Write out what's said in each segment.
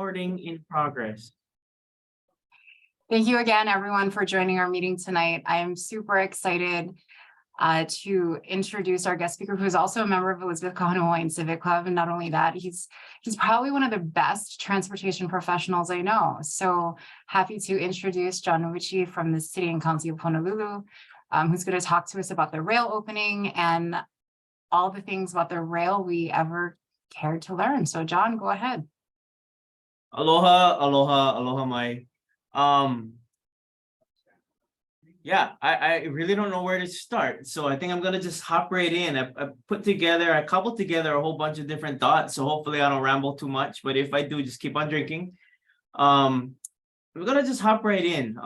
Recording in progress. Thank you again, everyone, for joining our meeting tonight. I am super excited to introduce our guest speaker, who is also a member of Elizabeth Kahanu Hawaiian Civic Club. And not only that, he's probably one of the best transportation professionals I know. So happy to introduce John Nouchi from the City and County of Honolulu, who's going to talk to us about the rail opening and all the things about the rail we ever cared to learn. So John, go ahead. Aloha, aloha, aloha mai. Yeah, I really don't know where to start. So I think I'm gonna just hop right in. I cobbled together a whole bunch of different thoughts. So hopefully I don't ramble too much, but if I do, just keep on drinking. We're gonna just hop right in.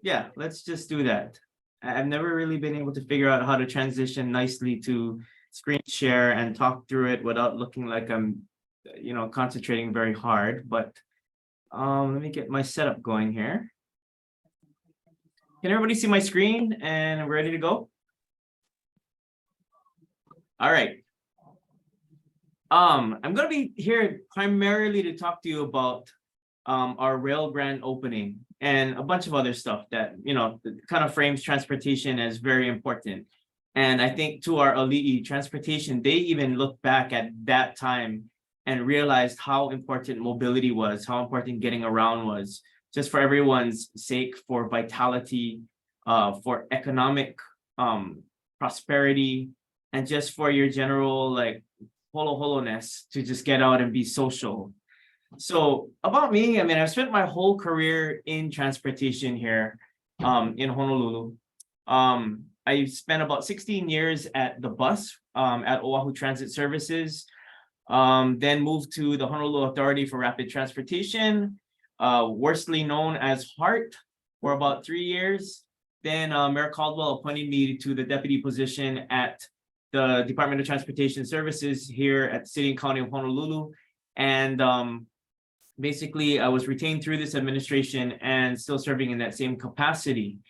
Yeah, let's just do that. I've never really been able to figure out how to transition nicely to screen share and talk through it without looking like I'm, concentrating very hard. But let me get my setup going here. Can everybody see my screen and we're ready to go? All right. I'm going to be here primarily to talk to you about our rail grand opening and a bunch of other stuff that, kind of frames transportation as very important. And I think to our ali'i transportation, they even looked back at that time and realized how important mobility was, how important getting around was, just for everyone's sake, for vitality, for economic prosperity, and just for your general holo-holoness to just get out and be social. So about me, I've spent my whole career in transportation here in Honolulu. I spent about 16 years at the bus at Oahu Transit Services, then moved to the Honolulu Authority for Rapid Transportation, worstly known as HART, for about 3 years. Then Mayor Caldwell appointed me to the deputy position at the Department of Transportation Services here at the City and County of Honolulu. And basically, I was retained through this administration and still serving in that same capacity.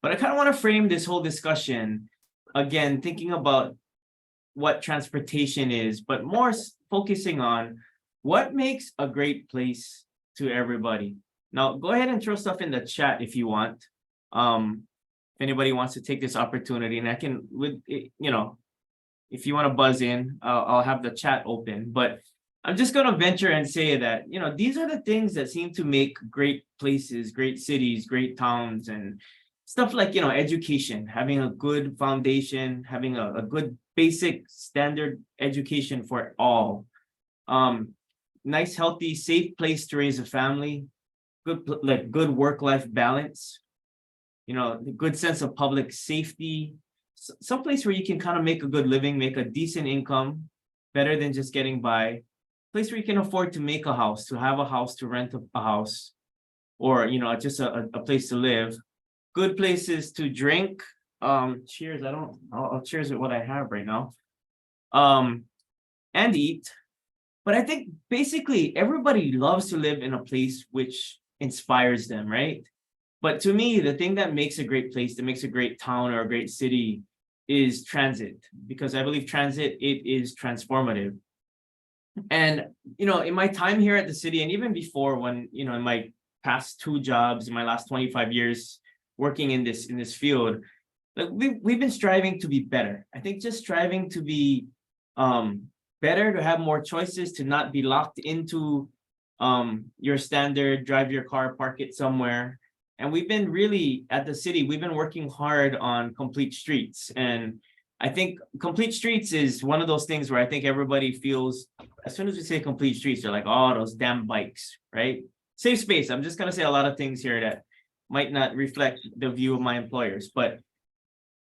But I kind of want to frame this whole discussion, again, thinking about what transportation is, but more focusing on what makes a great place to everybody. Now, go ahead and throw stuff in the chat if you want. If anybody wants to take this opportunity, and I can, if you want to buzz in, I'll have the chat open. But I'm just going to venture and say that, these are the things that seem to make great places, great cities, great towns, and stuff like, education, having a good foundation, having a good basic standard education for all. Nice, healthy, safe place to raise a family, good work-life balance, the good sense of public safety, some place where you can kind of make a good living, make a decent income, better than just getting by, place where you can afford to make a house, to have a house, to rent a house, or, just a place to live, good places to drink. Cheers. I'll cheers with what I have right now. And eat. But I think basically everybody loves to live in a place which inspires them, right? But to me, the thing that makes a great place, that makes a great town or a great city is transit, because I believe transit, it is transformative. And, in my time here at the city, and even before when, in my past 2 jobs, in my last 25 years working in this field, we've been striving to be better. I think just striving to be better, to have more choices, to not be locked into your standard, drive your car, park it somewhere. And we've been really, at the city, we've been working hard on complete streets. And I think complete streets is one of those things where I think everybody feels, as soon as we say complete streets, they're like, oh, those damn bikes, right? Safe space. I'm just going to say a lot of things here that might not reflect the view of my employers, but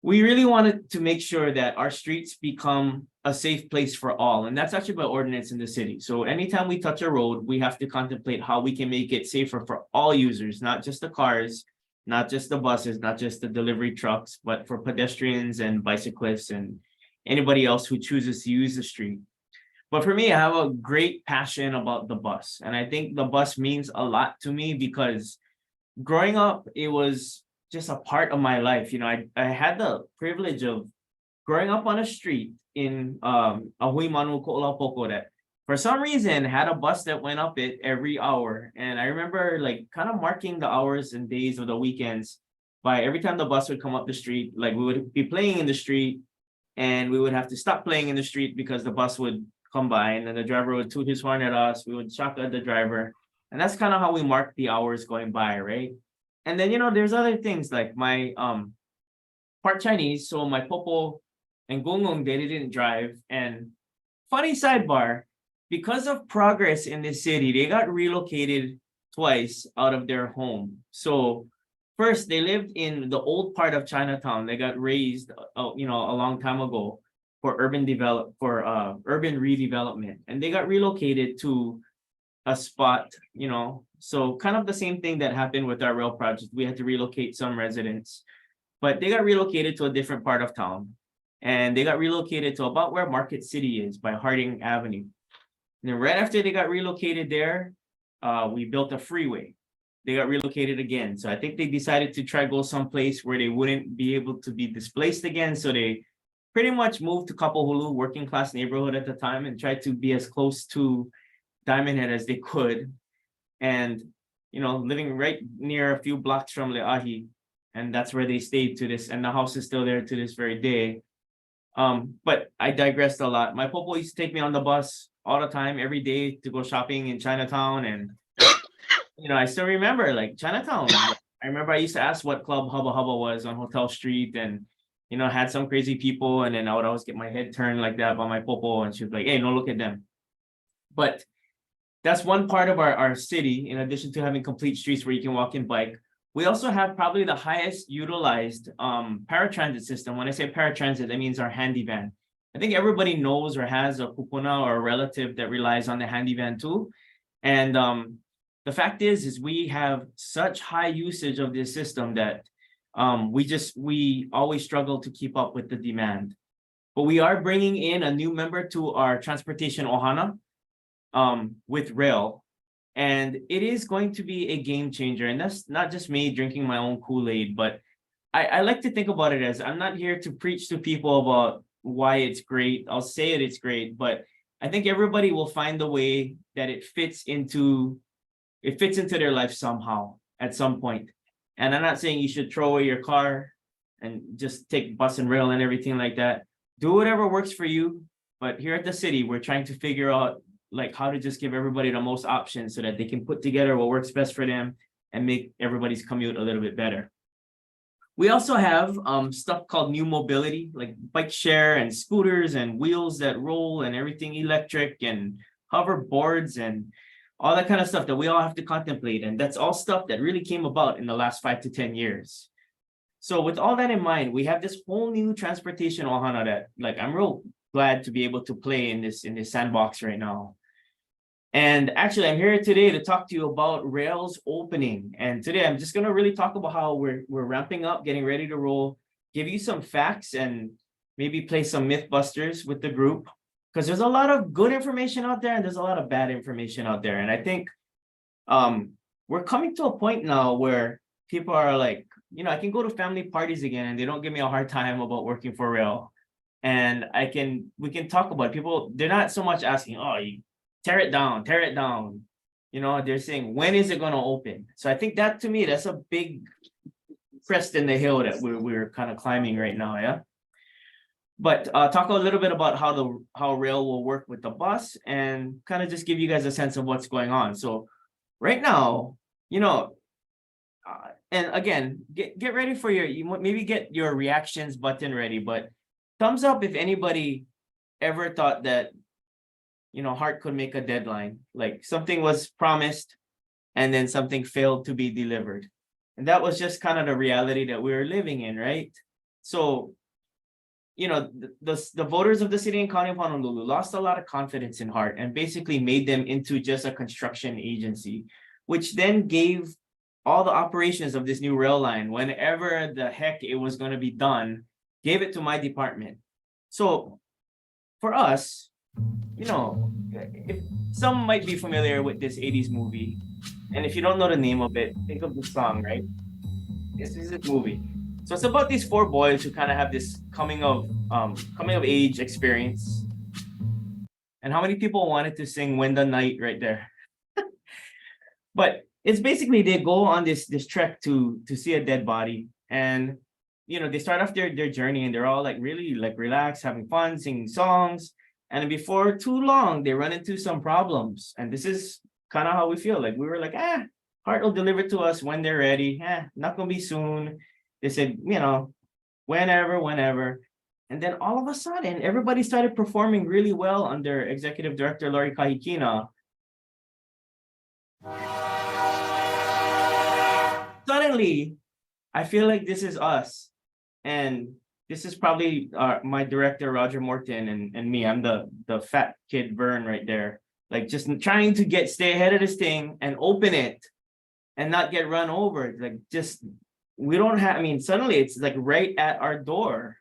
we really wanted to make sure that our streets become a safe place for all. And that's actually by ordinance in the city. So anytime we touch a road, we have to contemplate how we can make it safer for all users, not just the cars, not just the buses, not just the delivery trucks, but for pedestrians and bicyclists and anybody else who chooses to use the street. But for me, I have a great passion about the bus. And I think the bus means a lot to me because growing up, it was just a part of my life. I had the privilege of growing up on a street in Ahui Manu Ko'olapoko that for some reason had a bus that went up it every hour. And I remember like kind of marking the hours and days of the weekends by every time the bus would come up the street, like we would be playing in the street and we would have to stop playing in the street because the bus would come by and then the driver would toot his horn at us. We would shock at the driver. And that's kind of how we mark the hours going by, right? And then, there's other things like my part Chinese. So my popo and gongong, they didn't drive. And funny sidebar, because of progress in this city, they got relocated twice out of their home. So first, they lived in the old part of Chinatown. They got raised, a long time ago for urban redevelopment, and they got relocated to a spot, So kind of the same thing that happened with our rail project. We had to relocate some residents, but they got relocated to a different part of town, and they got relocated to about where Market City is by Harding Avenue. And then right after they got relocated there, we built a freeway. They got relocated again. So I think they decided to try go someplace where they wouldn't be able to be displaced again. So they pretty much moved to Kapahulu, working class neighborhood at the time, and tried to be as close to Diamond Head as they could. And, living right near a few blocks from Leahi. And that's where they stayed to this. And the house is still there to this very day. But I digressed a lot. My popo used to take me on the bus all the time, every day to go shopping in Chinatown. And, I still remember like Chinatown. I remember I used to ask what club Hubba Hubba was on Hotel Street and, had some crazy people. And then I would always get my head turned like that by my popo. And she was like, hey, no, look at them. But that's one part of our city, in addition to having complete streets where you can walk and bike. We also have probably the highest utilized paratransit system. When I say paratransit, that means our handy van. I think everybody knows or has a kupuna or a relative that relies on the handy van too. And the fact is we have such high usage of this system that we always struggle to keep up with the demand. But we are bringing in a new member to our transportation ohana with rail. And it is going to be a game changer. And that's not just me drinking my own Kool-Aid, but I like to think about it as I'm not here to preach to people about why it's great. I'll say it's great, but I think everybody will find the way that it fits into their life somehow at some point. And I'm not saying you should throw away your car and just take bus and rail and everything like that. Do whatever works for you. But here at the city, we're trying to figure out like how to just give everybody the most options so that they can put together what works best for them and make everybody's commute a little bit better. We also have stuff called new mobility, like bike share and scooters and wheels that roll and everything electric and hoverboards and all that kind of stuff that we all have to contemplate. And that's all stuff that really came about in the last 5 to 10 years. So with all that in mind, we have this whole new transportation ohana that like I'm real glad to be able to play in this sandbox right now. And actually, I'm here today to talk to you about rails opening. And today, I'm just going to really talk about how we're ramping up, getting ready to roll, give you some facts, and maybe play some Mythbusters with the group. Because there's a lot of good information out there, and there's a lot of bad information out there. And I think we're coming to a point now where people are like, I can go to family parties again, and they don't give me a hard time about working for rail. And we can talk about it. People, they're not so much asking, oh, you tear it down. They're saying, when is it going to open? So I think that to me, that's a big crest in the hill that we're kind of climbing right now, yeah? But talk a little bit about how rail will work with the bus and kind of just give you guys a sense of what's going on. So right now, and again, get ready for maybe get your reactions button ready, but thumbs up if anybody ever thought that, Heart could make a deadline, like something was promised and then something failed to be delivered. And that was just kind of the reality that we were living in, right? So, the voters of the city and county of Honolulu lost a lot of confidence in Heart and basically made them into just a construction agency, which then gave all the operations of this new rail line, whenever the heck it was going to be done, gave it to my department. So for us, if some might be familiar with this 80s movie, and if you don't know the name of it, think of the song, right? This is a movie. So it's about these 4 boys who kind of have this coming of age experience. And how many people wanted to sing When the Night right there? But it's basically they go on this trek to see a dead body. And they start off their journey and they're all like really like relaxed, having fun, singing songs. And before too long, they run into some problems. And this is kind of how we feel. Like we were like, Heart will deliver to us when they're ready. Not gonna be soon. They said, whenever. And then all of a sudden, everybody started performing really well under Executive Director Lori Kahikina. Suddenly, I feel like this is us. And this is probably my director, Roger Morton, and me. I'm the fat kid Vern right there. Like just trying to stay ahead of this thing and open it and not get run over. Like we don't have, suddenly it's like right at our door.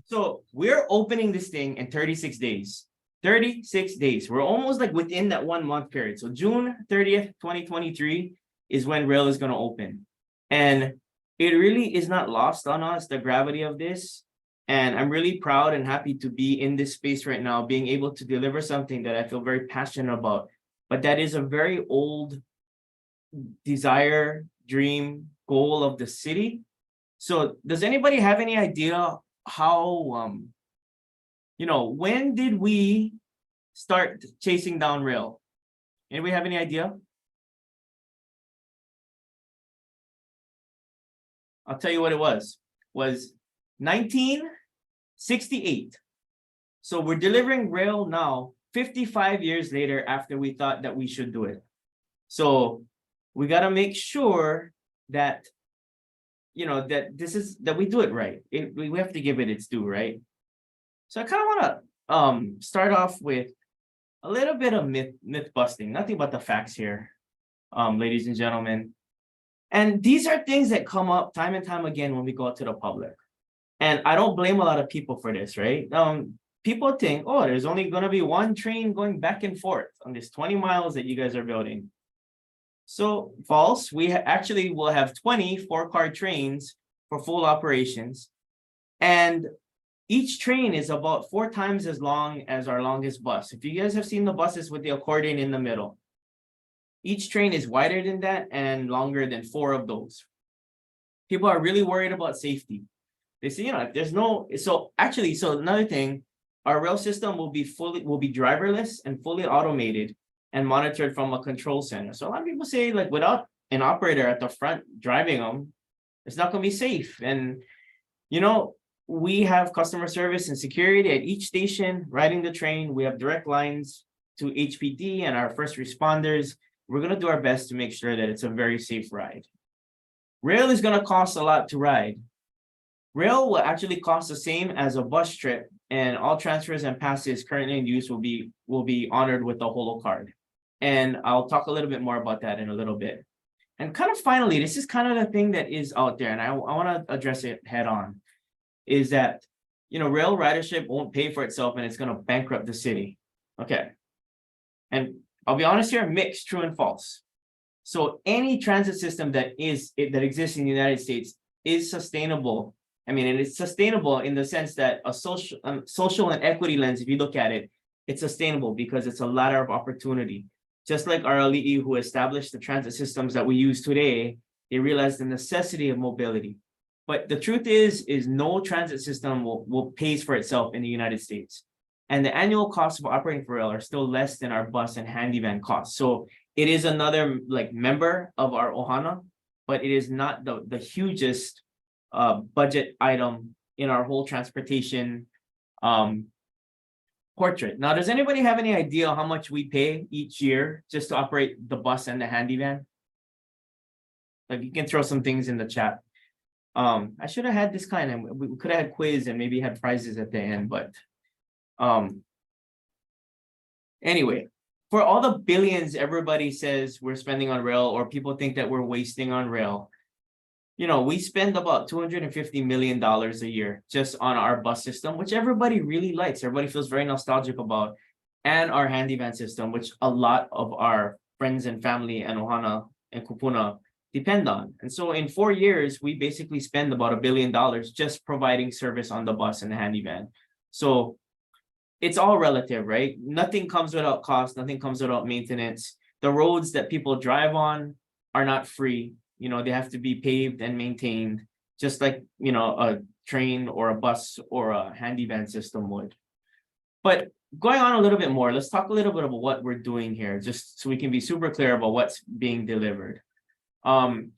So we're opening this thing in 36 days. 36 days. We're almost like within that 1 month period. So June 30th, 2023 is when rail is going to open. And it really is not lost on us, the gravity of this. And I'm really proud and happy to be in this space right now, being able to deliver something that I feel very passionate about. But that is a very old desire, dream, goal of the city. So does anybody have any idea how, when did we start chasing down rail? Anybody have any idea? I'll tell you what it was 1968. So we're delivering rail now, 55 years later after we thought that we should do it. So we got to make sure that that we do it right. We have to give it its due, right? So I kind of want to start off with a little bit of myth busting, nothing but the facts here, ladies and gentlemen. And these are things that come up time and time again when we go out to the public. And I don't blame a lot of people for this, right? People think, there's only going to be one train going back and forth on this 20 miles that you guys are building. So false. We actually will have 20 4-car trains for full operations. And each train is about 4 times as long as our longest bus. If you guys have seen the buses with the accordion in the middle, each train is wider than that and longer than 4 of those. People are really worried about safety. They say, if there's no, so another thing, our rail system will be driverless and fully automated and monitored from a control center. So a lot of people say, like, without an operator at the front driving them, it's not going to be safe. And, we have customer service and security at each station riding the train. We have direct lines to HPD and our first responders. We're going to do our best to make sure that it's a very safe ride. Rail is going to cost a lot to ride. Rail will actually cost the same as a bus trip, and all transfers and passes currently in use will be honored with a holo card. And I'll talk a little bit more about that in a little bit. And kind of finally, this is kind of the thing that is out there, and I want to address it head on, is that, rail ridership won't pay for itself and it's going to bankrupt the city. Okay. And I'll be honest here, mixed, true and false. So any transit system that exists in the United States is sustainable. And it's sustainable in the sense that a social and equity lens, if you look at it, it's sustainable because it's a ladder of opportunity. Just like our ali'i who established the transit systems that we use today, they realized the necessity of mobility. But the truth is no transit system will pay for itself in the United States. And the annual costs of operating for rail are still less than our bus and handy van costs. So it is another member of our ohana, but it is not the hugest budget item in our whole transportation portrait. Now, does anybody have any idea how much we pay each year just to operate the bus and the handy van? You can throw some things in the chat. I should have had this kind of, we could have had quiz and maybe had prizes at the end, but anyway, for all the billions everybody says we're spending on rail, or people think that we're wasting on rail, we spend about $250 million a year just on our bus system, which everybody really likes. Everybody feels very nostalgic about, and our handy van system, which a lot of our friends and family and ohana and kupuna depend on. And so in 4 years, we basically spend about $1 billion just providing service on the bus and the handy van. So it's all relative, right? Nothing comes without cost, nothing comes without maintenance. The roads that people drive on are not free. You know, they have to be paved and maintained, just like, you know, a train or a bus or a handy van system would. But going on a little bit more, let's talk a little bit about what we're doing here, just so we can be super clear about what's being delivered.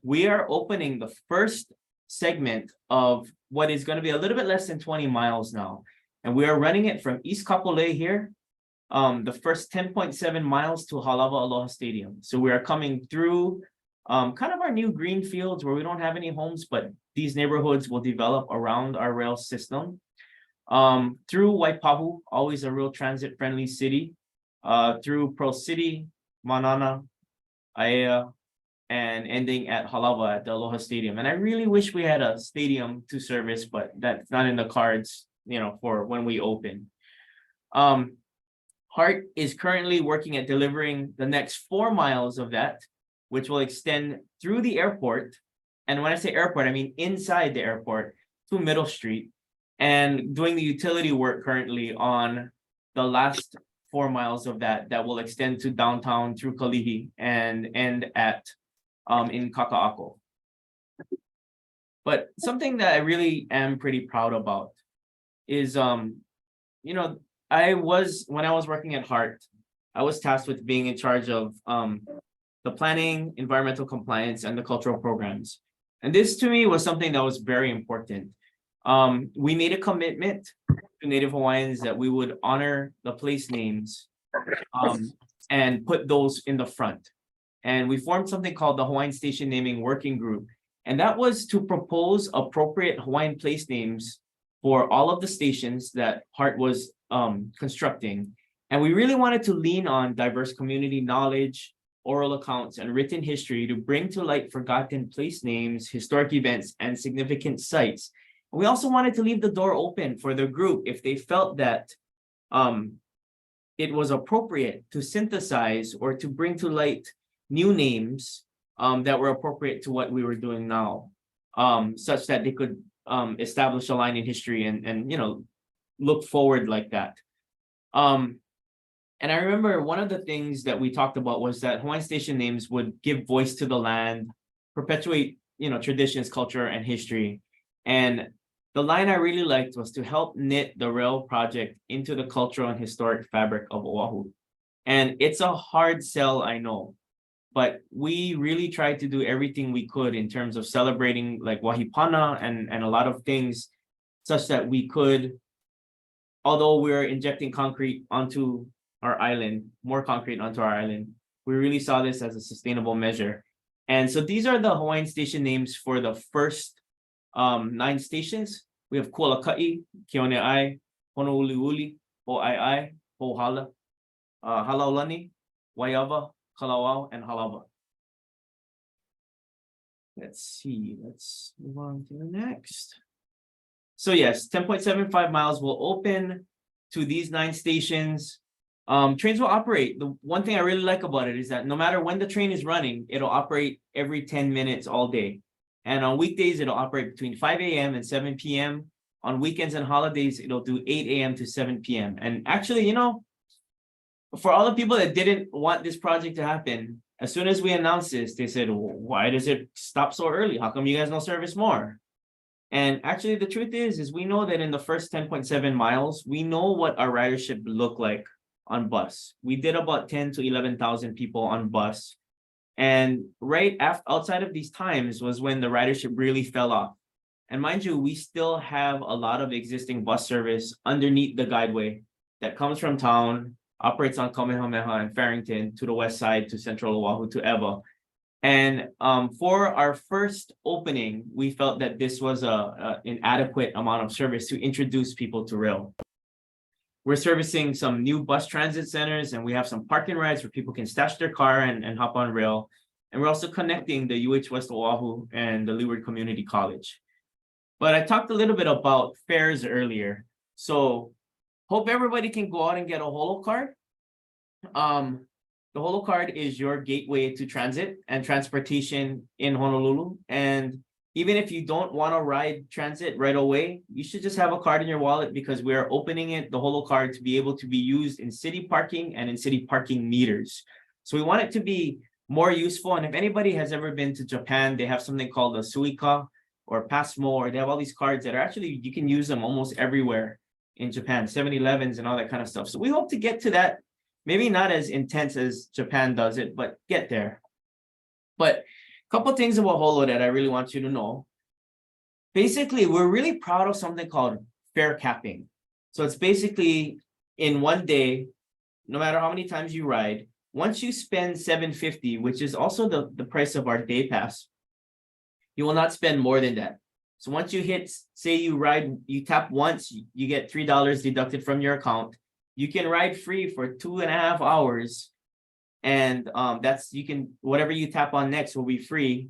We are opening the first segment of what is going to be a little bit less than 20 miles now. And we are running it from East Kapolei here, the first 10.7 miles to Halawa Aloha Stadium. So we are coming through kind of our new green fields where we don't have any homes, but these neighborhoods will develop around our rail system. Through Waipahu, always a real transit-friendly city, through Pearl City, Manana, Aiea, and ending at Halawa at the Aloha Stadium. And I really wish we had a stadium to service, but that's not in the cards, you know, for when we open. Hart is currently working at delivering the next 4 miles of that, which will extend through the airport. And when I say airport, I mean inside the airport to Middle Street, and doing the utility work currently on the last 4 miles of that will extend to downtown through Kalihi and end at in Kaka'ako. But something that I really am pretty proud about is you know, when I was working at Hart, I was tasked with being in charge of the planning, environmental compliance, and the cultural programs. And this to me was something that was very important. We made a commitment to Native Hawaiians that we would honor the place names and put those in the front. And we formed something called the Hawaiian Station Naming Working Group. And that was to propose appropriate Hawaiian place names for all of the stations that Hart was constructing. And we really wanted to lean on diverse community knowledge, oral accounts, and written history to bring to light forgotten place names, historic events, and significant sites. We also wanted to leave the door open for the group if they felt that it was appropriate to synthesize or to bring to light new names that were appropriate to what we were doing now, such that they could establish a line in history and you know, look forward like that. And I remember one of the things that we talked about was that Hawaiian station names would give voice to the land, perpetuate, you know, traditions, culture, and history. And the line I really liked was to help knit the rail project into the cultural and historic fabric of Oahu. And it's a hard sell, I know, but we really tried to do everything we could in terms of celebrating like Wahipana and a lot of things such that we could, although we're injecting concrete onto our island, more concrete onto our island, we really saw this as a sustainable measure. And so these are the Hawaiian station names for the first 9 stations. We have Kualaka'i, Keone'ai, Honolulu, Ho'ai'ai, Ho'ohala, Halaulani, Waiava, Kalawao, and Halawa. Let's see, let's move on to the next. So yes, 10.75 miles will open to these 9 stations. Trains will operate. The one thing I really like about it is that no matter when the train is running, it'll operate every 10 minutes all day. And on weekdays, it'll operate between 5 a.m. and 7 p.m. On weekends and holidays, it'll do 8 a.m. to 7 p.m. And actually, you know, for all the people that didn't want this project to happen, as soon as we announced this, they said, why does it stop so early? How come you guys don't service more? And actually, the truth is we know that in the first 10.7 miles, we know what our ridership looked like on bus. We did about 10 to 11,000 people on bus. And right outside of these times was when the ridership really fell off. And mind you, we still have a lot of existing bus service underneath the guideway that comes from town, operates on Kamehameha and Farrington to the west side, to Central Oahu, to Ewa. And for our first opening, we felt that this was an adequate amount of service to introduce people to rail. We're servicing some new bus transit centers, and we have some parking rides where people can stash their car and hop on rail. And we're also connecting the UH West Oahu and the Leeward Community College. But I talked a little bit about fares earlier. So hope everybody can go out and get a holo card. the Holo card is your gateway to transit and transportation in Honolulu. And even if you don't want to ride transit right away, you should just have a card in your wallet because we are opening the Holo card, to be able to be used in city parking and in city parking meters. So we want it to be more useful. And if anybody has ever been to Japan, they have something called a Suica or Passmo, or they have all these cards that are actually, you can use them almost everywhere in Japan, 7-Elevens and all that kind of stuff. So we hope to get to that, maybe not as intense as Japan does it, but get there. But a couple things about Holo that I really want you to know. Basically, we're really proud of something called fare capping. So it's basically in one day, no matter how many times you ride, once you spend $750, which is also the price of our day pass, you will not spend more than that. So once you hit, say you tap once, you get $3 deducted from your account. You can ride free for 2.5 hours. And whatever you tap on next will be free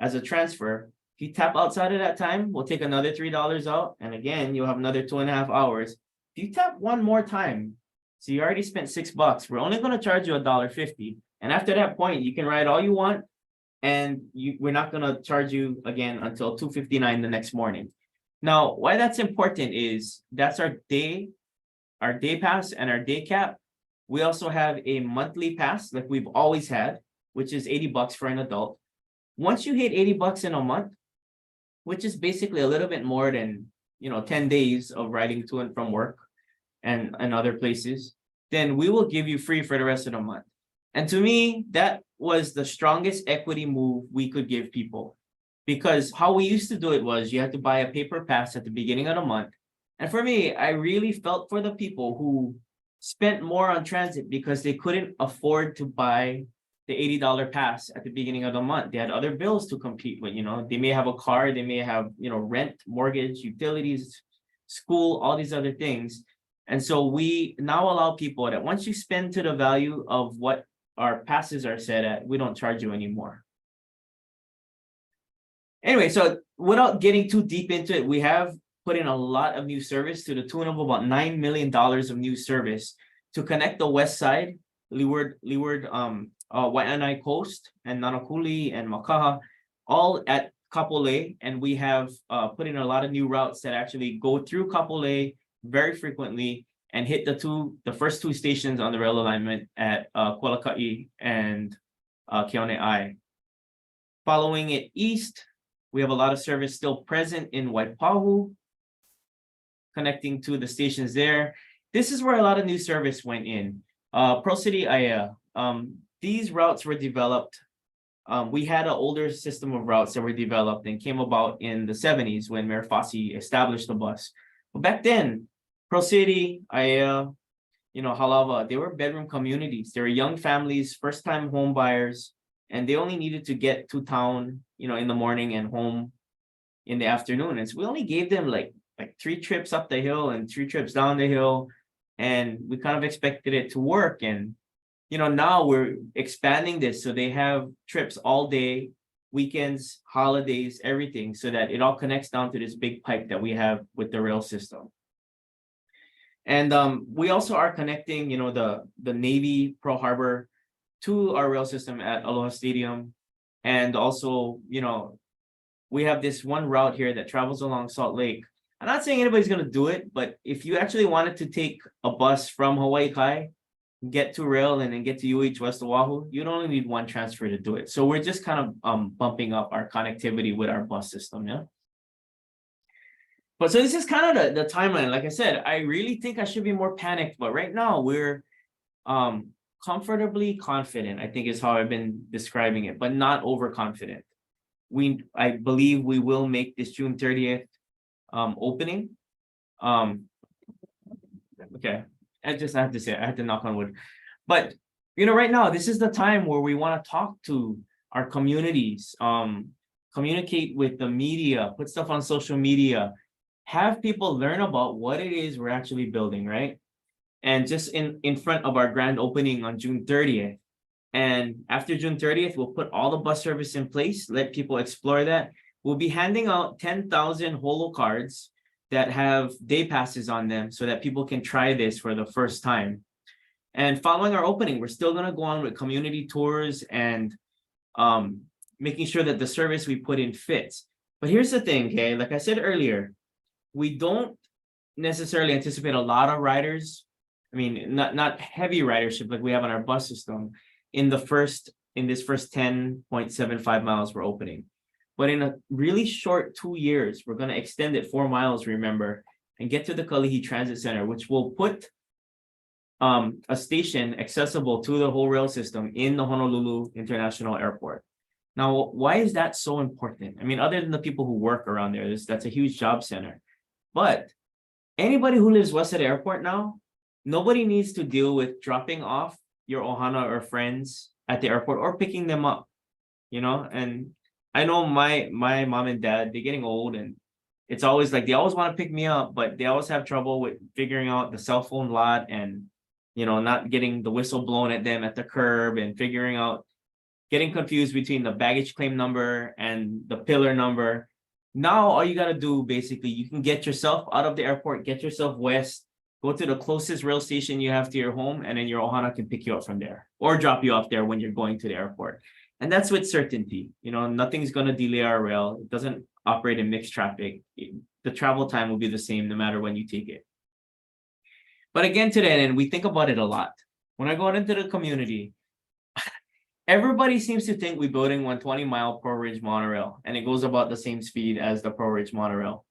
as a transfer. If you tap outside of that time, we'll take another $3 out. And again, you'll have another 2.5 hours. If you tap one more time, so you already spent $6, we're only going to charge you $1.50. And after that point, you can ride all you want. And we're not going to charge you again until $2.59 the next morning. Now, why that's important is that's our day pass and our day cap. We also have a monthly pass like we've always had, which is $80 for an adult. Once you hit $80 in a month, which is basically a little bit more than 10 days of riding to and from work and other places, then we will give you free for the rest of the month. And to me, that was the strongest equity move we could give people, because how we used to do it was you had to buy a paper pass at the beginning of the month. And for me, I really felt for the people who spent more on transit because they couldn't afford to buy the $80 pass at the beginning of the month. They had other bills to compete with, they may have a car, they may have, rent, mortgage, utilities, school, all these other things. And so we now allow people that once you spend to the value of what our passes are set at, we don't charge you anymore. Anyway, so without getting too deep into it, we have put in a lot of new service to the tune of about $9 million of new service to connect the west side, Leeward, Waianae Coast, and Nanakuli and Makaha, all at Kapolei. And we have put in a lot of new routes that actually go through Kapolei very frequently and hit the first two stations on the rail alignment at Kualaka'i and Keaunei'ai. Following it east, we have a lot of service still present in Waipahu, connecting to the stations there. This is where a lot of new service went in. Pro City Aya, these routes were developed. We had an older system of routes that were developed and came about in the 70s when Mayor Fassi established the bus. But back then, Pro City, Aya, Halawa, they were bedroom communities. They were young families, first-time home buyers, and they only needed to get to town, in the morning and home in the afternoon. And so we only gave them like 3 trips up the hill and 3 trips down the hill. And we kind of expected it to work. And, now we're expanding this. So they have trips all day, weekends, holidays, everything, so that it all connects down to this big pipe that we have with the rail system. And we also are connecting, the Navy Pearl Harbor to our rail system at Aloha Stadium. And also, we have this one route here that travels along Salt Lake. I'm not saying anybody's going to do it, but if you actually wanted to take a bus from Hawaii Kai, get to rail and then get to UH West Oahu, you'd only need one transfer to do it. So we're just kind of bumping up our connectivity with our bus system, yeah? But so this is kind of the timeline. Like I said, I really think I should be more panicked, but right now we're comfortably confident, I think is how I've been describing it, but not overconfident. I believe we will make this June 30th opening. Okay, I have to say, I had to knock on wood. But, right now, this is the time where we want to talk to our communities, communicate with the media, put stuff on social media, have people learn about what it is we're actually building, right? And just in front of our grand opening on June 30th. And after June 30th, we'll put all the bus service in place, let people explore that. We'll be handing out 10,000 Holo cards that have day passes on them so that people can try this for the first time. And following our opening, we're still gonna go on with community tours and making sure that the service we put in fits. But here's the thing, okay? Like I said earlier, we don't necessarily anticipate a lot of riders. I mean, not heavy ridership like we have on our bus system in this first 10.75 miles we're opening. But in a really short 2 years, we're going to extend it 4 miles, remember, and get to the Kalihi Transit Center, which will put a station accessible to the whole rail system in the Honolulu International Airport. Now, why is that so important? I mean, other than the people who work around there, that's a huge job center. But anybody who lives west of the airport now, nobody needs to deal with dropping off your ohana or friends at the airport or picking them up, And I know my mom and dad, they're getting old, and it's always like they always want to pick me up, but they always have trouble with figuring out the cell phone lot and, not getting the whistle blown at them at the curb and getting confused between the baggage claim number and the pillar number. Now, all you got to do, basically, you can get yourself out of the airport, get yourself west, go to the closest rail station you have to your home, and then your ohana can pick you up from there or drop you off there when you're going to the airport. And that's with certainty. Nothing's going to delay our rail. It doesn't operate in mixed traffic. The travel time will be the same no matter when you take it. But again, to that end, we think about it a lot. When I go out into the community, everybody seems to think we're building 120-mile Pearl Ridge monorail, and it goes about the same speed as the Pearl Ridge monorail.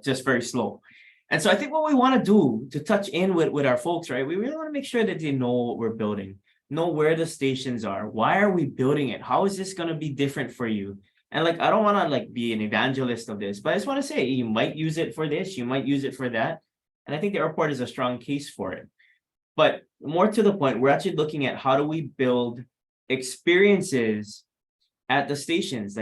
Just very slow. And so I think what we want to do to touch in with our folks, right? We really want to make sure that they know what we're building, know where the stations are. Why are we building it? How is this going to be different for you? And I don't want to be an evangelist of this, but I just want to say you might use it for this, you might use it for that. And I think the airport is a strong case for it. But more to the point, we're actually looking at how do we build experiences at the stations.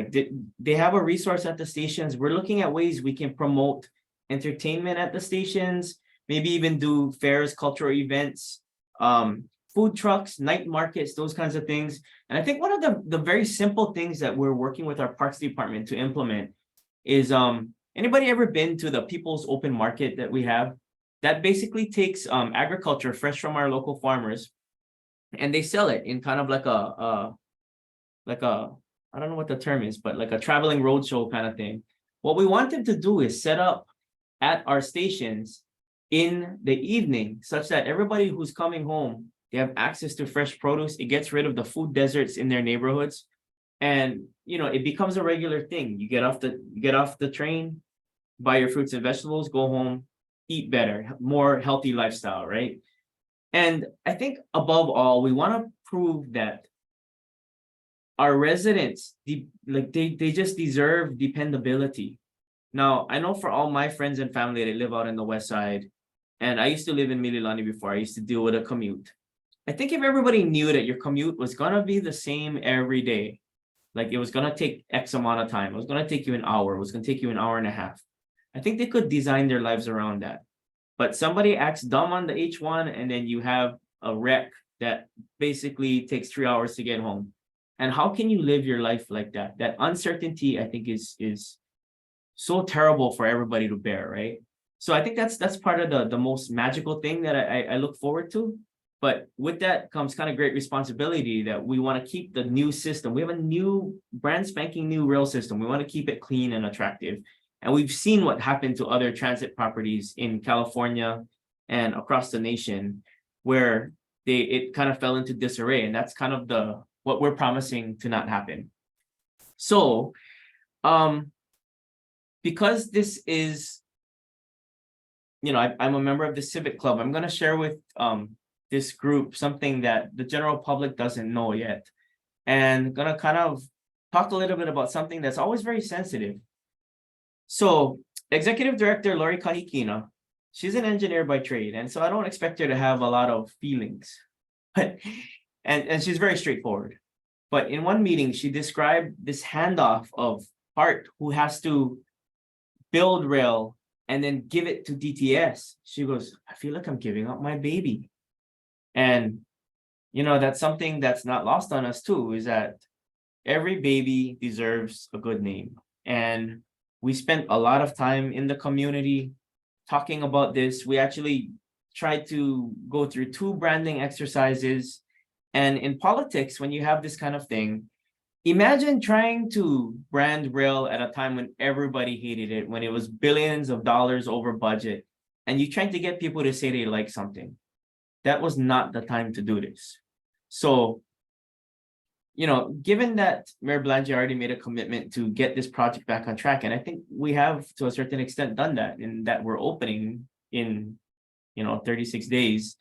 They have a resource at the stations. We're looking at ways we can promote entertainment at the stations, maybe even do fairs, cultural events, food trucks, night markets, those kinds of things. And I think one of the very simple things that we're working with our parks department to implement is anybody ever been to the People's Open Market that we have? That basically takes agriculture fresh from our local farmers, and they sell it in kind of like a I don't know what the term is, but like a traveling roadshow kind of thing. What we want them to do is set up at our stations in the evening such that everybody who's coming home, they have access to fresh produce. It gets rid of the food deserts in their neighborhoods. And, it becomes a regular thing. You get off the train, buy your fruits and vegetables, go home, eat better, more healthy lifestyle, right? And I think above all, we want to prove that our residents, they just deserve dependability. Now, I know for all my friends and family that live out in the west side, and I used to live in Mililani before, I used to deal with a commute. I think if everybody knew that your commute was gonna be the same every day, like it was gonna take X amount of time, it was gonna take you an hour, it was gonna take you an hour and a half, I think they could design their lives around that. But somebody acts dumb on the H1, and then you have a wreck that basically takes 3 hours to get home. And how can you live your life like that? That uncertainty, I think, is so terrible for everybody to bear, right? So I think that's part of the most magical thing that I look forward to. But with that comes kind of great responsibility that we want to keep the new system. We have a new brand spanking new rail system. We want to keep it clean and attractive. And we've seen what happened to other transit properties in California and across the nation, where it kind of fell into disarray. And that's kind of what we're promising to not happen. So, because this is, I'm a member of the Civic Club, I'm going to share with this group something that the general public doesn't know yet. And going to kind of talk a little bit about something that's always very sensitive. So, Executive Director Lori Kahikina, she's an engineer by trade, and so I don't expect her to have a lot of feelings. But and she's very straightforward. But in one meeting, she described this handoff of Hart, who has to build rail and then give it to DTS. She goes, I feel like I'm giving up my baby. And, that's something that's not lost on us too, is that every baby deserves a good name. And we spent a lot of time in the community talking about this. We actually tried to go through 2 branding exercises. And in politics, when you have this kind of thing, imagine trying to brand rail at a time when everybody hated it, when it was billions of dollars over budget, and you trying to get people to say they like something. That was not the time to do this. So, given that Mayor Blanche already made a commitment to get this project back on track, and I think we have to a certain extent done that, in that we're opening in 36 days,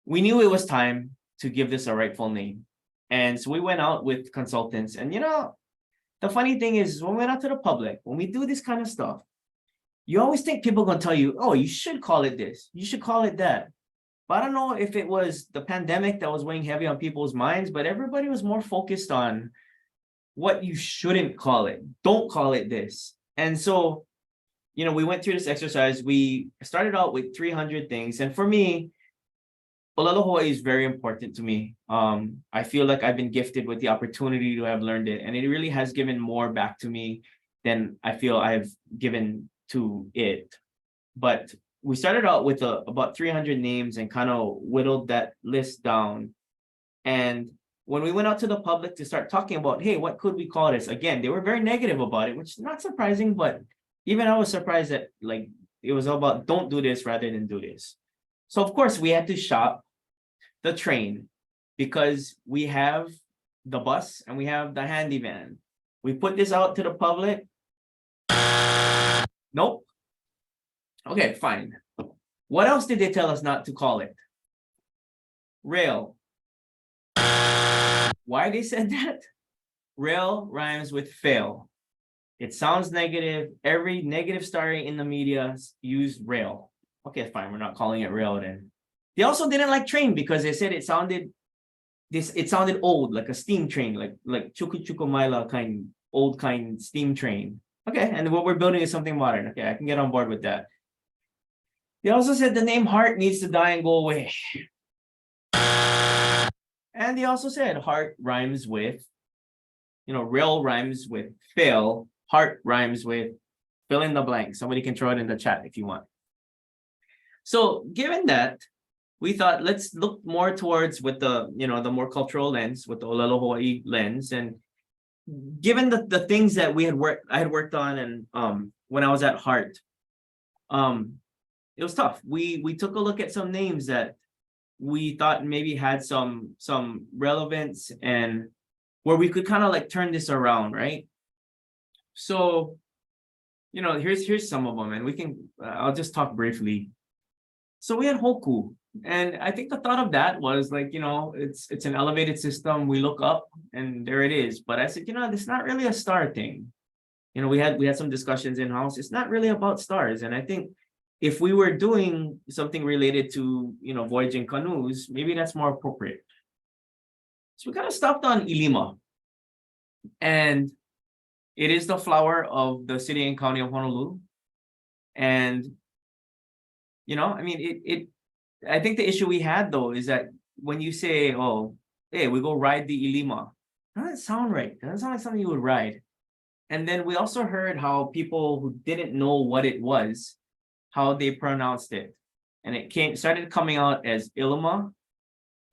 we knew it was time to give this a rightful name. And so we went out with consultants. And the funny thing is, when we went out to the public, when we do this kind of stuff, you always think people are going to tell you, oh, you should call it this, you should call it that. But I don't know if it was the pandemic that was weighing heavy on people's minds, but everybody was more focused on what you shouldn't call it. Don't call it this. And so, we went through this exercise. We started out with 300 things. And for me, Olelo Hawaii is very important to me. I feel like I've been gifted with the opportunity to have learned it, and it really has given more back to me than I feel I've given to it. But we started out with about 300 names and kind of whittled that list down. And when we went out to the public to start talking about, hey, what could we call this? Again, they were very negative about it, which is not surprising, but even I was surprised that it was all about don't do this rather than do this. So of course we had to shop the train, because we have the bus and we have the handy van. We put this out to the public. Nope. Okay, fine. What else did they tell us not to call it? Rail. Why they said that? Rail rhymes with fail. It sounds negative. Every negative story in the media used rail. Okay, fine. We're not calling it rail then. They also didn't like train because they said it sounded old, like a steam train, like Chuku Chuku Maila old kind steam train. Okay, and what we're building is something modern. Okay, I can get on board with that. They also said the name Heart needs to die and go away. And they also said heart rhymes with, rail rhymes with fail, heart rhymes with fill in the blank. Somebody can throw it in the chat if you want. So given that, we thought, let's look more towards with the more cultural lens, with the Olelo Hawaii lens. And given the things that I had worked on, and when I was at Heart, it was tough. We took a look at some names that we thought maybe had some relevance and where we could kind of turn this around, right? So, here's some of them, and I'll just talk briefly. So we had Hoku. And I think the thought of that was it's an elevated system. We look up and there it is. But I said, it's not really a star thing. We had some discussions in house. It's not really about stars. And I think if we were doing something related to, voyaging canoes, maybe that's more appropriate. So we kind of stopped on Ilima. And it is the flower of the city and county of Honolulu. And, I think the issue we had though is that when you say, oh, hey, we go ride the Ilima, that doesn't sound right. That doesn't sound like something you would ride. And then we also heard how people who didn't know what it was, how they pronounced it. And it started coming out as Ilima,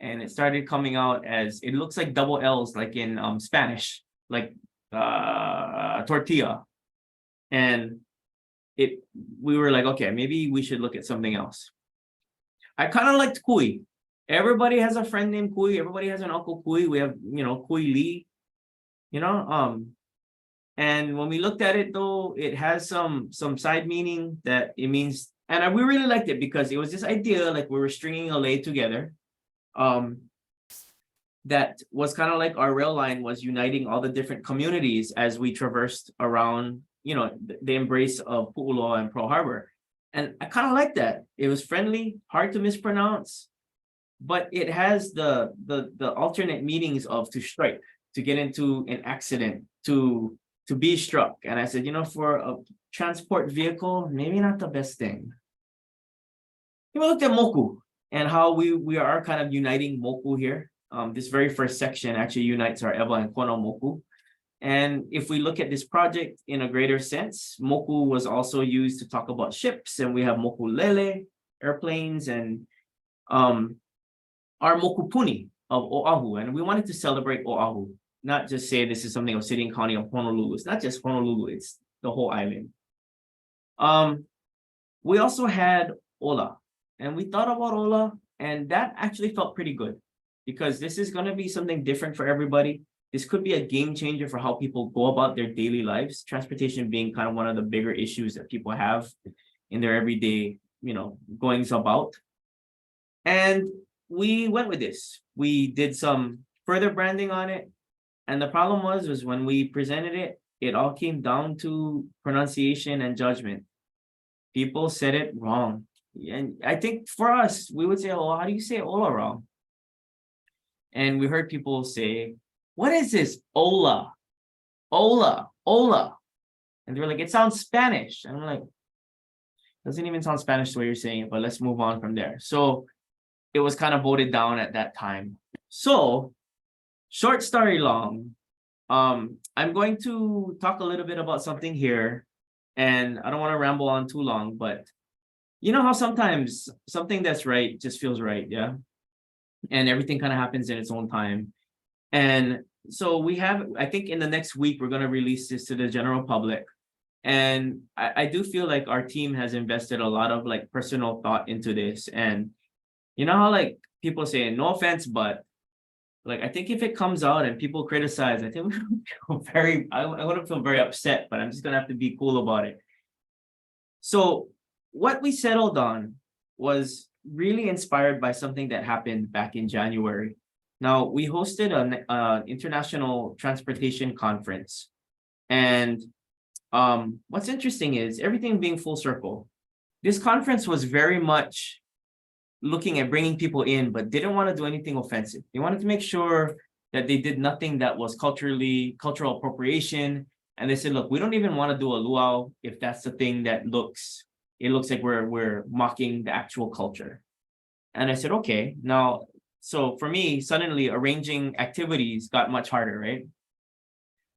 and it started coming out as, it looks like double L's, like in Spanish, like tortilla. And we were like, okay, maybe we should look at something else. I kind of liked Kui. Everybody has a friend named Kui. Everybody has an uncle Kui. We have, Kui Lee, and when we looked at it though, it has some side meaning that it means, and we really liked it because it was this idea, like we were stringing a lei together, that was kind of like our rail line was uniting all the different communities as we traversed around, the embrace of Pu'uloa and Pearl Harbor. And I kind of like that. It was friendly, hard to mispronounce, but it has the alternate meanings of to strike, to get into an accident, to be struck. And I said, for a transport vehicle, maybe not the best thing. We looked at Moku and how we are kind of uniting Moku here. This very first section actually unites our Ewa and Kono Moku. And if we look at this project in a greater sense, Moku was also used to talk about ships, and we have Moku Lele, airplanes and our mokupuni of Oahu. And we wanted to celebrate Oahu, not just say this is something of city and county of Honolulu. It's not just Honolulu, it's the whole island. We also had Ola, and we thought about Ola, and that actually felt pretty good because this is going to be something different for everybody. This could be a game changer for how people go about their daily lives, transportation being kind of one of the bigger issues that people have in their everyday, goings about. And we went with this. We did some further branding on it. And the problem was when we presented it, it all came down to pronunciation and judgment. People said it wrong. And I think for us, we would say, oh, how do you say Ola wrong? And we heard people say, what is this? Ola, Ola, Ola. And they were like, it sounds Spanish. And I'm like, doesn't even sound Spanish the way you're saying it, but let's move on from there. So it was kind of voted down at that time. So short story long, I'm going to talk a little bit about something here, and I don't want to ramble on too long, but you know how sometimes something that's right just feels right, yeah? And everything kind of happens in its own time. And so we have, I think in the next week, we're going to release this to the general public. And I do feel like our team has invested a lot of like personal thought into this. And you know how like people say, no offense, but like, I think if it comes out and people criticize, I think we feel I wouldn't feel very upset, but I'm just gonna have to be cool about it. So what we settled on was really inspired by something that happened back in January. Now, we hosted an international transportation conference. And what's interesting is everything being full circle. This conference was very much looking at bringing people in, but didn't want to do anything offensive. They wanted to make sure that they did nothing that was cultural appropriation. And they said, look, we don't even want to do a luau if that's the thing that it looks like we're mocking the actual culture. And I said, okay. Now, so for me, suddenly arranging activities got much harder, right?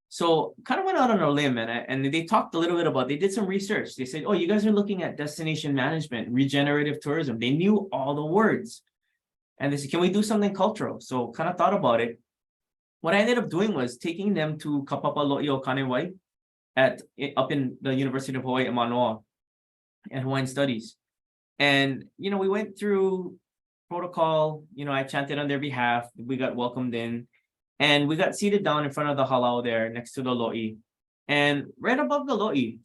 So kind of went out on a limb, and they talked a little bit about, they did some research. They said, oh, you guys are looking at destination management, regenerative tourism. They knew all the words. And they said, can we do something cultural? So kind of thought about it. What I ended up doing was taking them to Kapapalo'i o Kanewai up in the University of Hawaii at Manoa and Hawaiian Studies. And, we went through protocol, I chanted on their behalf. We got welcomed in. And we got seated down in front of the halau there next to the lo'i. And right above the lo'i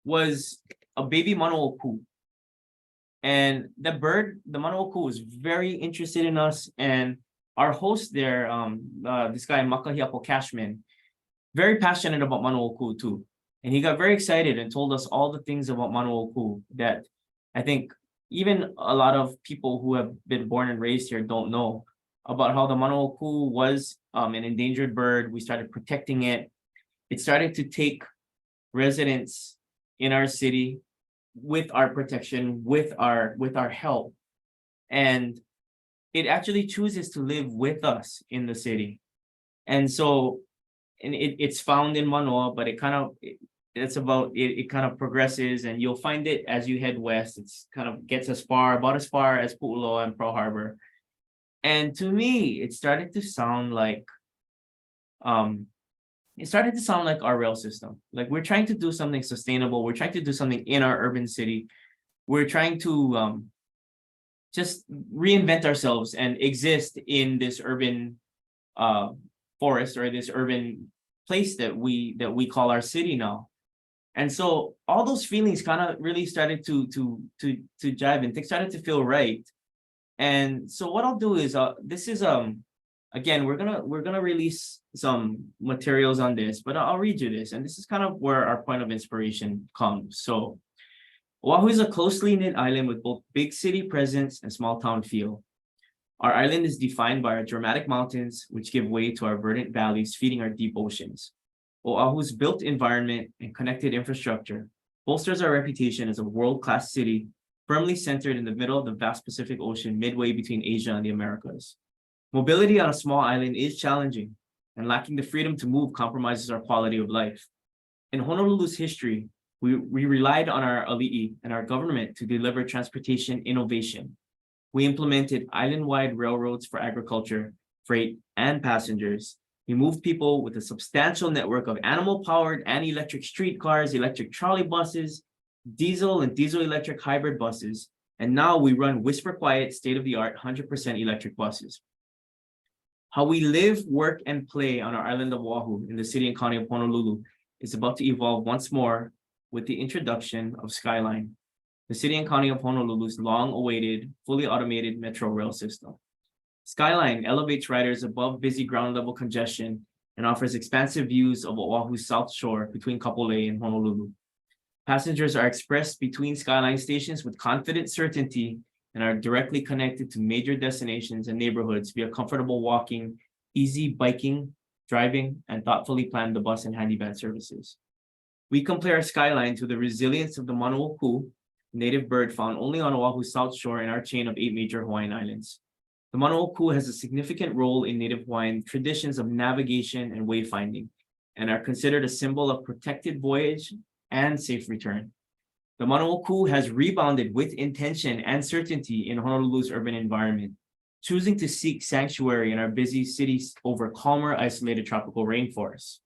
was a baby manooku. And the bird, the manooku, was very interested in us. And our host there, this guy, Makahiapo Cashman, very passionate about manooku too. And he got very excited and told us all the things about manooku that I think even a lot of people who have been born and raised here don't know about how the manooku was an endangered bird. We started protecting it. It started to take residence in our city with our protection, with our help. And it actually chooses to live with us in the city. And so, it's found in Manoa, but it kind of progresses, and you'll find it as you head west. It's kind of gets about as far as Pu'uloa and Pearl Harbor. And to me, it started to sound like our rail system. Like we're trying to do something sustainable. We're trying to do something in our urban city. We're trying to just reinvent ourselves and exist in this urban forest or this urban place that we call our city now. And so all those feelings kind of really started to jive, and things started to feel right. And so what I'll do is this is again, we're gonna release some materials on this, but I'll read you this, and this is kind of where our point of inspiration comes. So Oahu is a closely knit island with both big city presence and small town feel. Our island is defined by our dramatic mountains, which give way to our verdant valleys feeding our deep oceans. Oahu's built environment and connected infrastructure bolsters our reputation as a world-class city firmly centered in the middle of the vast Pacific Ocean midway between Asia and the Americas. Mobility on a small island is challenging, and lacking the freedom to move compromises our quality of life. In Honolulu's history, We relied on our ali'i and our government to deliver transportation innovation. We implemented island-wide railroads for agriculture, freight, and passengers. We moved people with a substantial network of animal-powered and electric streetcars, electric trolley buses, diesel and diesel-electric hybrid buses, and now we run whisper-quiet, state-of-the-art, 100% electric buses. How we live, work, and play on our island of Oahu in the city and county of Honolulu is about to evolve once more with the introduction of Skyline, the city and county of Honolulu's long-awaited, fully automated metro rail system. Skyline elevates riders above busy ground-level congestion and offers expansive views of Oahu's south shore between Kapolei and Honolulu. Passengers are expressed between Skyline stations with confident certainty and are directly connected to major destinations and neighborhoods via comfortable walking, easy biking, driving, and thoughtfully planned the bus and handy van services. We compare Skyline to the resilience of the Manuoku, native bird found only on Oahu's south shore in our chain of 8 major Hawaiian islands. The Manuoku has a significant role in native Hawaiian traditions of navigation and wayfinding, and are considered a symbol of protected voyage and safe return. The Manuoku has rebounded with intention and certainty in Honolulu's urban environment, choosing to seek sanctuary in our busy cities over calmer, isolated tropical rainforests.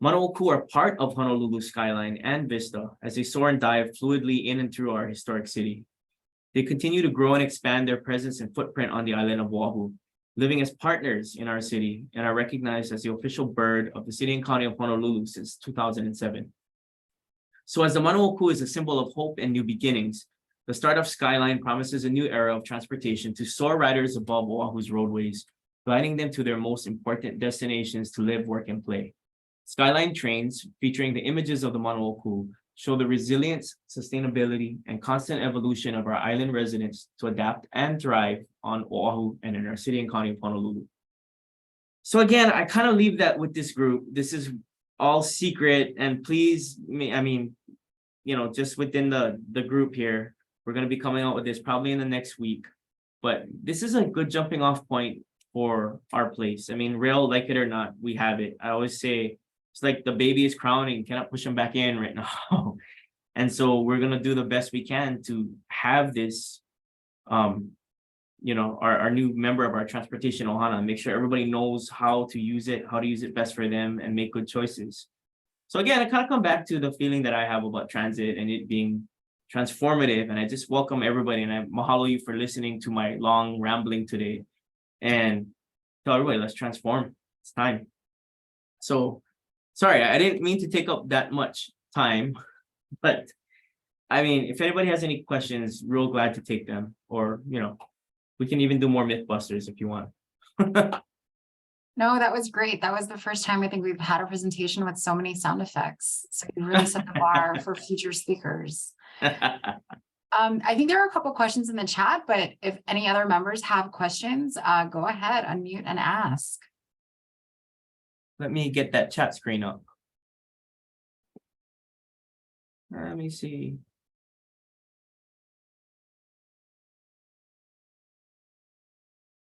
Manuoku are part of Honolulu's skyline and vista as they soar and dive fluidly in and through our historic city. They continue to grow and expand their presence and footprint on the island of Oahu, living as partners in our city and are recognized as the official bird of the city and county of Honolulu since 2007. So as the Manuoku is a symbol of hope and new beginnings, the start of Skyline promises a new era of transportation to soar riders above Oahu's roadways, guiding them to their most important destinations to live, work, and play. Skyline trains, featuring the images of the Manuoku, show the resilience, sustainability, and constant evolution of our island residents to adapt and thrive on Oahu and in our city and county of Honolulu. So again, I kind of leave that with this group. This is all secret, and please, I mean, you know, just within the group here, we're going to be coming out with this probably in the next week. But this is a good jumping off point for our place. I mean, rail, like it or not, we have it. I always say, it's like the baby is crowning, cannot push him back in right now. And so we're going to do the best we can to have this, you know, our new member of our transportation ohana, make sure everybody knows how to use it best for them, and make good choices. So again, I kind of come back to the feeling that I have about transit and it being transformative. And I just welcome everybody, and I mahalo you for listening to my long rambling today, and tell everybody, let's transform. It's time. So sorry, I didn't mean to take up that much time, but I mean, if anybody has any questions, real glad to take them, or, you know, we can even do more Mythbusters if you want. No, that was great. That was the first time I think we've had a presentation with so many sound effects. So you really set the bar for future speakers. I think there are a couple questions in the chat, but if any other members have questions, go ahead, unmute and ask. Let me get that chat screen up. Let me see.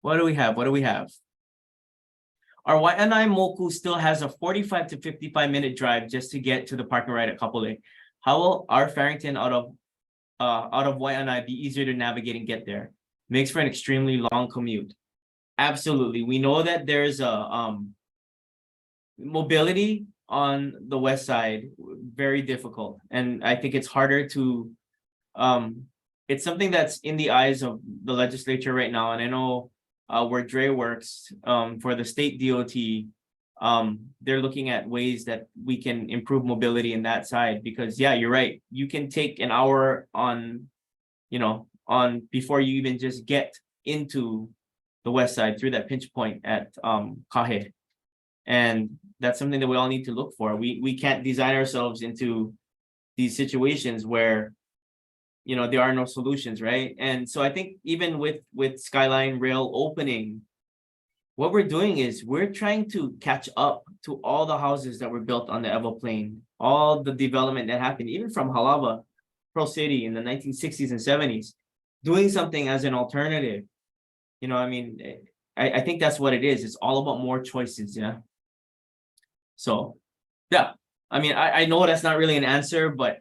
What do we have? What do we have? Our Waianae Moku still has a 45 to 55-minute drive just to get to the parking right at Kapolei. How will our Farrington out of Waianae be easier to navigate and get there? Makes for an extremely long commute. Absolutely. We know that there's a mobility on the west side, very difficult. And I think it's harder to, it's something that's in the eyes of the legislature right now. And I know where Dre works for the state DOT, they're looking at ways that we can improve mobility in that side, because yeah, you're right. You can take an hour on, you know, before you even just get into the west side through that pinch point at Kahe. And that's something that we all need to look for. We can't design ourselves into these situations where, you know, there are no solutions, right? And so I think even with Skyline Rail opening, what we're doing is we're trying to catch up to all the houses that were built on the Evo Plain, all the development that happened, even from Halawa, Pearl City in the 1960s and 70s, doing something as an alternative. You know, I mean, I think that's what it is. It's all about more choices, yeah? So, yeah, I mean, I know that's not really an answer, but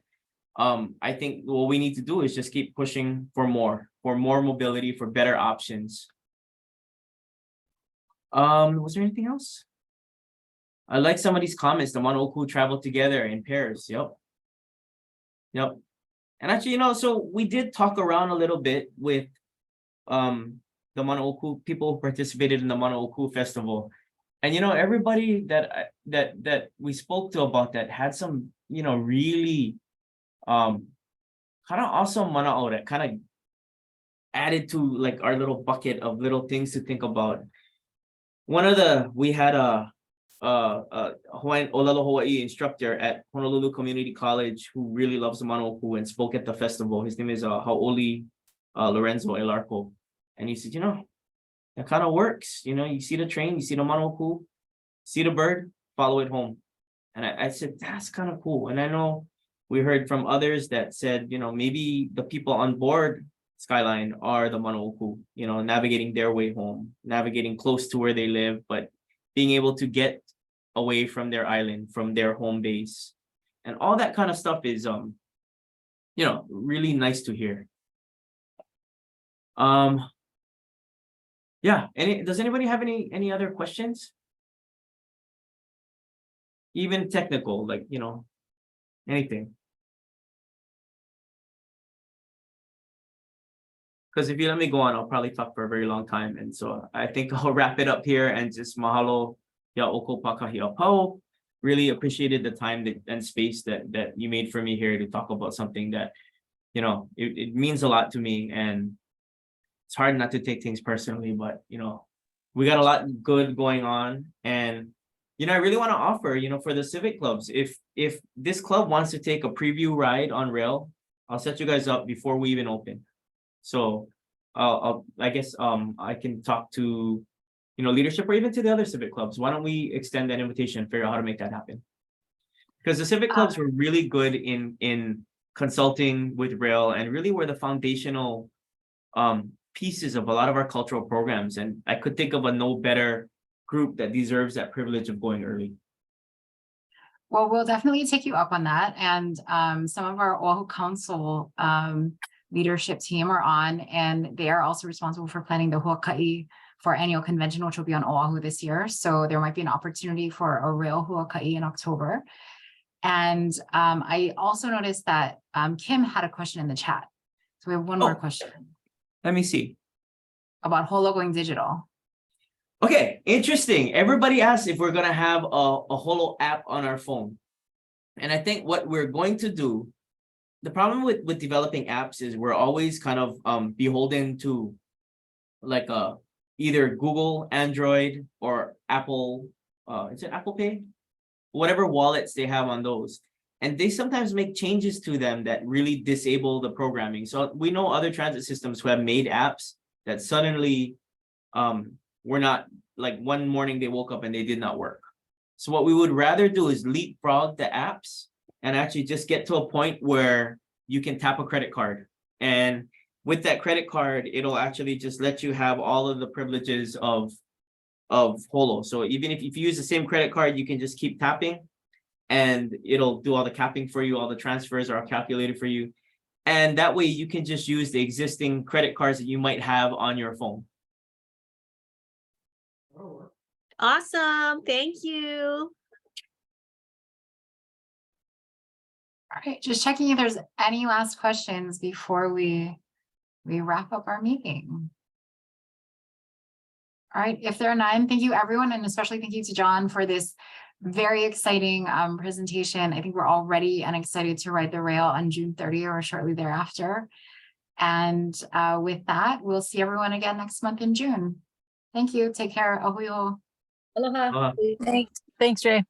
I think what we need to do is just keep pushing for more mobility, for better options. Was there anything else? I like some of these comments. The Monoku traveled together in pairs. Yep. And actually, so we did talk around a little bit with the Monoku people who participated in the Monoku festival. And everybody that we spoke to about that had some, really kind of awesome mana'o that kind of added to like our little bucket of little things to think about. We had a Hawaiian Olelo Hawaii instructor at Honolulu Community College who really loves the Monoku and spoke at the festival. His name is Haoli Lorenzo Elarco. And he said, that kind of works. You see the train, you see the Monoku, see the bird, follow it home. And I said, that's kind of cool. And I know we heard from others that said, maybe the people on board Skyline are the Monoku, navigating their way home, navigating close to where they live, but being able to get away from their island, from their home base. And all that kind of stuff is, really nice to hear. Yeah, does anybody have any other questions? Even technical, like, anything. Because if you let me go on, I'll probably talk for a very long time. And so I think I'll wrap it up here and just mahalo ya oko pakahi apau. Really appreciated the time and space that you made for me here to talk about something that, it means a lot to me. And it's hard not to take things personally, but, we got a lot good going on. And, I really want to offer, for the Civic clubs, if this club wants to take a preview ride on rail, I'll set you guys up before we even open. So I guess I can talk to leadership or even to the other civic clubs. Why don't we extend that invitation and figure out how to make that happen? Because the civic clubs were really good in consulting with rail and really were the foundational pieces of a lot of our cultural programs. And I could think of a no better group that deserves that privilege of going early. Well, we'll definitely take you up on that. And some of our Oahu Council leadership team are on, and they are also responsible for planning the Huaka'i for our annual convention, which will be on Oahu this year. So there might be an opportunity for a real Huaka'i in October. And I also noticed that Kim had a question in the chat. So we have one more question. Let me see. About Holo going digital. Okay, interesting. Everybody asked if we're going to have a Holo app on our phone. And I think what we're going to do, the problem with developing apps is we're always kind of beholden to like either Google, Android, or Apple, is it Apple Pay? Whatever wallets they have on those. And they sometimes make changes to them that really disable the programming. So we know other transit systems who have made apps that suddenly were not, like one morning they woke up and they did not work. So what we would rather do is leapfrog the apps and actually just get to a point where you can tap a credit card. And with that credit card, it'll actually just let you have all of the privileges of Holo. So even if you use the same credit card, you can just keep tapping and it'll do all the capping for you. All the transfers are calculated for you. And that way you can just use the existing credit cards that you might have on your phone. Awesome. Thank you. All right, just checking if there's any last questions before we wrap up our meeting. All right, if there are none, thank you everyone, and especially thank you to John for this very exciting presentation. I think we're all ready and excited to ride the rail on June 30th or shortly thereafter. And with that, we'll see everyone again next month in June. Thank you. Take care. Ahuyo. Aloha. Aloha. Thanks, Jay.